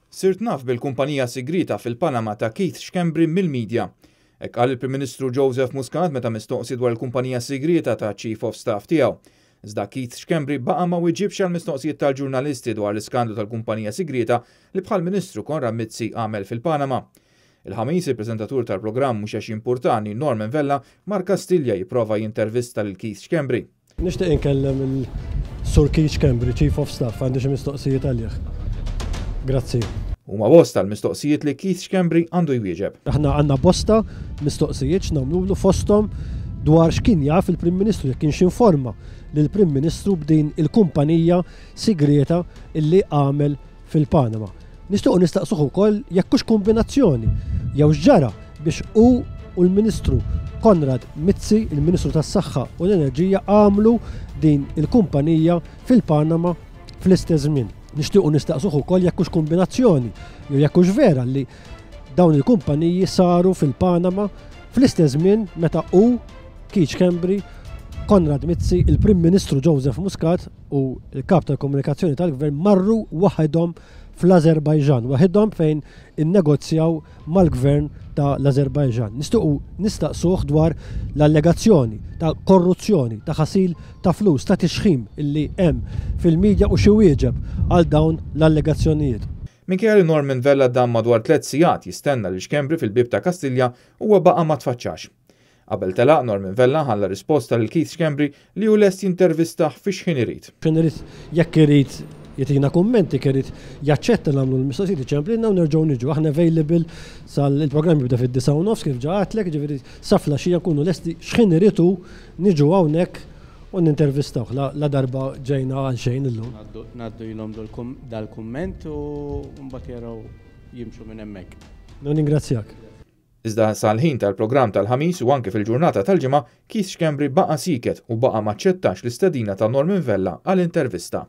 Sirt naf bil-kumpanija sigrita fil-Panama ta' Keith Schembri mill-medja. Hekk qal il-Prim Ministru Joseph Muscat meta mistoqsi dwar il-kumpanija sigrita ta' Chief of Staff tiegħu. Iżda Keith Schembri baqa' ma wieġibx għal mistoqsijiet tal-ġurnalisti dwar l-iskandlu tal-kumpanija sigrita li bħal Ministru Konrad Mizzi għamel fil-Panama. Il-ħamis il-preżentatur tal-programm mhux għax importani Norman Vella mar Kastilja jipprova jintervista lil Keith Schembri. Nixtieq inkellem il-Sur Keith Schembri, Chief of Staff, għandi xi mistoqsijiet għalih. Grazzi. Huma bosta l-mistoqsijiet li Keith Schembri għandu jwieġeb. Aħna għandna bosta mistoqsijiet x'nagħmlu fosthom dwar x'kien jaf il-Prim Ministru jekk kienx informa lill-Prim Ministru b'din il-kumpanija sigreta illi għamel fil-Panama. Nistgħu nistaqsuh ukoll jekk hux kombinazzjoni jew x'ġara biex hu u l-Ministru Konrad Mizzi, il-Ministru tas-Saħħa u l-Enerġija għamlu din il-kumpanija fil-Panama fl-istess żmien. Nixtiequ nistaqsuh ukoll jekk hux kombinazzjoni jew jekk hux vera li dawn il-kumpaniji saru fil-Panama fl-istess żmien meta hu Keith Schembri, Konrad Mizzi, il-Prim Ministru Joseph Muscat u l-Kap tal-Komunikazzjoni tal-Gvern marru waħedhom fl-Azerbajġan, waħedhom fejn innegozjaw mal-Gvern ta' l-Azerbajġan. Nistaqsuh dwar l-allegazzjoni ta' korruzzjoni, ta' ħasil ta' flus, ta' tixħim illi hemm fil-medja u xi wieġeb għal dawn l-allegazzjonijiet. Minkejja li Norman Vella dam madwar 3 sigħat jistenna li Schembri fil-bib ta' Kastilja huwa baqa' ma tfaċċax. Qabel telaq Norman Vella ħalla risposta lil Keith Schembri li hu lest jintervistaħ fi x'ħin irid. X'in irid jekk irid jitina kummenti irid jaċċetta nagħmlu l-mistoqsijiet ċemplinna u nerġgħu niġu. Aħna available sal-programm jibda fid-9:09 kif ġaqatlek, ġifieri safla xi nkunu lesti x'ħin iridu niġu hawnhekk u nintervistawh la darba ġejna għal xejn illum. Ngħaddu jilhom dal-kumment u mbagħad jaraw jimxu minn hemmhekk. Ningrazzjak. Iżda sal-ħin tal-programm tal-ħamis u anke fil-ġurnata tal-ġimgħa Keith Schembri baqa' siket u baqa' ma ċċettax l-istedina ta' Norman Vella għall-intervista.